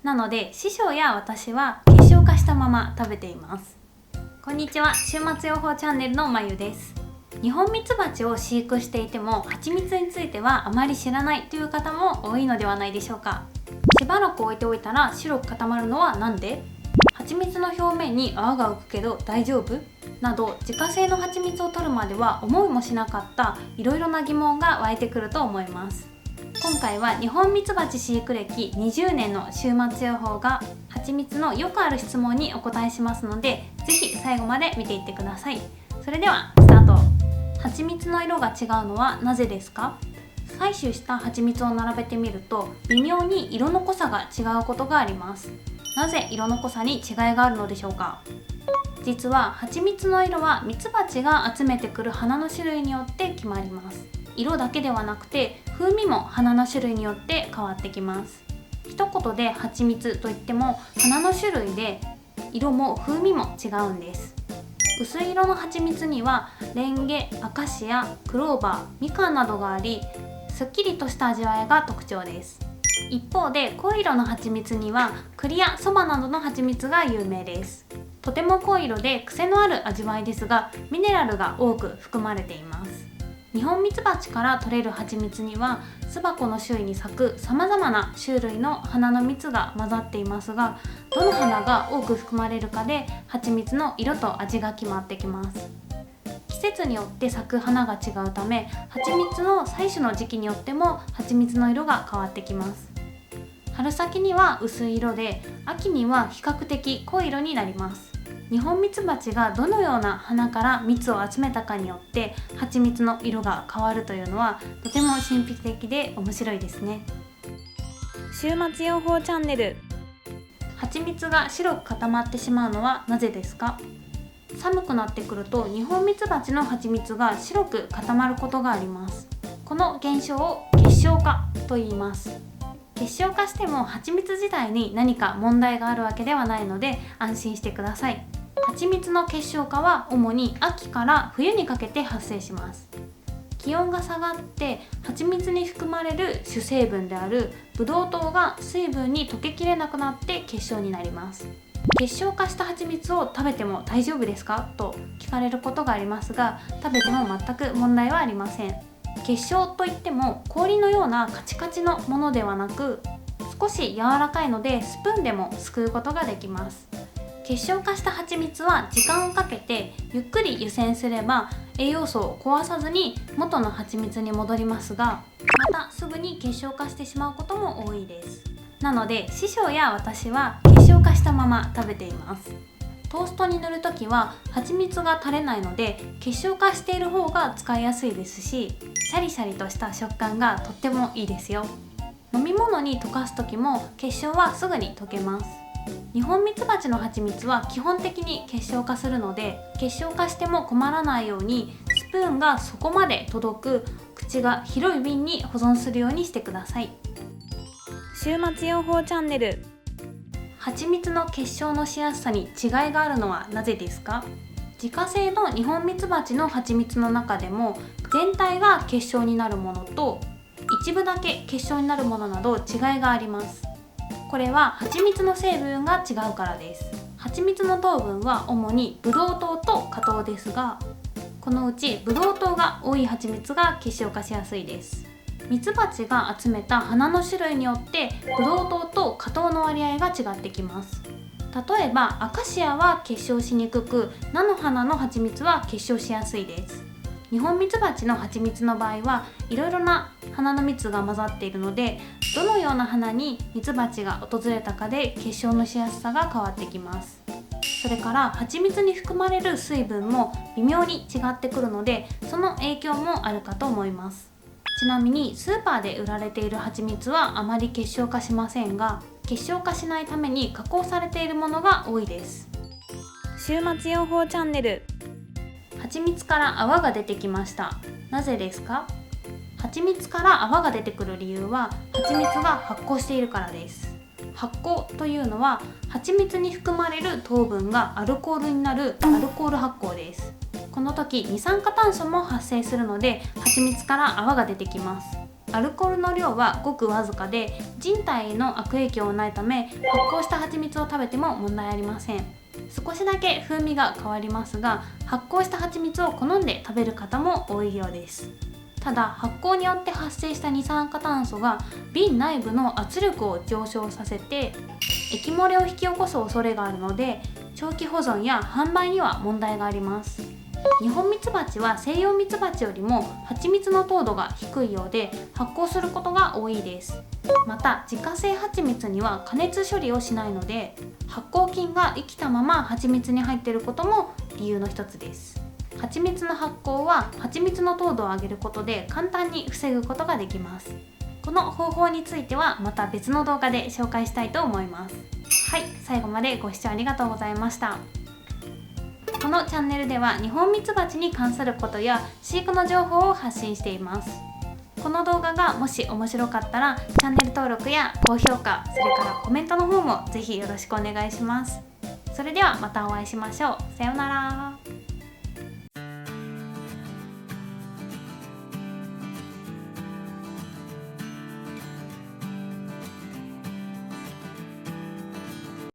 なので師匠や私は結晶化したまま食べています。こんにちは、週末予報チャンネルのまゆです。ニホンミツバチを飼育していても蜂蜜についてはあまり知らないという方も多いのではないでしょうか。しばらく置いておいたら白く固まるのはなんで？蜂蜜の表面に泡が浮くけど大丈夫？など自家製の蜂蜜を取るまでは思いもしなかったいろいろな疑問が湧いてくると思います。今回はニホンミツバチ飼育歴20年の週末予報が蜂蜜のよくある質問にお答えしますので、ぜひ最後まで見ていってください。それではスタート。蜂蜜の色が違うのはなぜですか？採取した蜂蜜を並べてみると微妙に色の濃さが違うことがあります。なぜ色の濃さに違いがあるのでしょうか？実は蜂蜜の色はミツバチが集めてくる花の種類によって決まります。色だけではなくて風味も花の種類によって変わってきます。一言で蜂蜜といっても花の種類で色も風味も違うんです。薄い色の蜂蜜にはレンゲ、アカシア、クローバー、みかんなどがあり、すっきりとした味わいが特徴です。一方で濃い色の蜂蜜には栗やそばなどの蜂蜜が有名です。とても濃い色で癖のある味わいですが、ミネラルが多く含まれています。ニホンミツバチから取れる蜂蜜には巣箱の周囲に咲くさまざまな種類の花の蜜が混ざっていますが、どの花が多く含まれるかで蜂蜜の色と味が決まってきます。季節によって咲く花が違うため、蜂蜜の採取の時期によっても蜂蜜の色が変わってきます。春先には薄い色で、秋には比較的濃い色になります。ニホンミツバチがどのような花から蜜を集めたかによって蜂蜜の色が変わるというのはとても神秘的で面白いですね。週末予報チャンネル。蜂蜜が白く固まってしまうのはなぜですか？寒くなってくるとニホンミツバチの蜂蜜が白く固まることがあります。この現象を結晶化と言います。結晶化しても蜂蜜自体に何か問題があるわけではないので安心してください。蜂蜜の結晶化は主に秋から冬にかけて発生します。気温が下がって蜂蜜に含まれる主成分であるブドウ糖が水分に溶けきれなくなって結晶になります。結晶化した蜂蜜を食べても大丈夫ですかと聞かれることがありますが、食べても全く問題はありません。結晶といっても氷のようなカチカチのものではなく、少し柔らかいのでスプーンでもすくうことができます。結晶化した蜂蜜は時間をかけてゆっくり湯煎すれば栄養素を壊さずに元の蜂蜜に戻りますが、またすぐに結晶化してしまうことも多いです。なので師匠や私は結晶化したまま食べています。トーストに塗るときは蜂蜜が垂れないので結晶化している方が使いやすいですし、シャリシャリとした食感がとってもいいですよ。飲み物に溶かすときも結晶はすぐに溶けます。ニホンミツバチの蜂蜜は基本的に結晶化するので、結晶化しても困らないようにスプーンがそこまで届く口が広い瓶に保存するようにしてください。週末予報チャンネル。蜂蜜の結晶のしやすさに違いがあるのはなぜですか？自家製のニホンミツバチの蜂蜜の中でも全体が結晶になるものと一部だけ結晶になるものなど違いがあります。これは蜂蜜の成分が違うからです。蜂蜜の糖分は主にブドウ糖と果糖ですが、このうちブドウ糖が多い蜂蜜が結晶化しやすいです。ミツバチが集めた花の種類によってブドウ糖と果糖の割合が違ってきます。例えばアカシアは結晶しにくく、菜の花の蜂蜜は結晶しやすいです。ニホンミツバチの蜂蜜の場合はいろいろな花の蜜が混ざっているので、どのような花にミツバチが訪れたかで結晶のしやすさが変わってきます。それから蜂蜜に含まれる水分も微妙に違ってくるので、その影響もあるかと思います。ちなみにスーパーで売られている蜂蜜はあまり結晶化しませんが、結晶化しないために加工されているものが多いです。週末予報チャンネル。蜂蜜から泡が出てきました。なぜですか？蜂蜜から泡が出てくる理由は蜂蜜が発酵しているからです。発酵というのは蜂蜜に含まれる糖分がアルコールになるアルコール発酵です。この時二酸化炭素も発生するので蜂蜜から泡が出てきます。アルコールの量はごくわずかで人体への悪影響はないため、発酵した蜂蜜を食べても問題ありません。少しだけ風味が変わりますが、発酵した蜂蜜を好んで食べる方も多いようです。ただ、発酵によって発生した二酸化炭素が瓶内部の圧力を上昇させて液漏れを引き起こす恐れがあるので、長期保存や販売には問題があります。ニホンミツバチは西洋ミツバチよりも蜂蜜の糖度が低いようで、発酵することが多いです。また、自家製蜂蜜には加熱処理をしないので、発酵菌が生きたまま蜂蜜に入っていることも理由の一つです。蜂蜜の発酵は蜂蜜の糖度を上げることで簡単に防ぐことができます。この方法についてはまた別の動画で紹介したいと思います。はい、最後までご視聴ありがとうございました。このチャンネルではニホンミツバチに関することや飼育の情報を発信しています。この動画がもし面白かったらチャンネル登録や高評価、それからコメントの方もぜひよろしくお願いします。それではまたお会いしましょう。さようなら。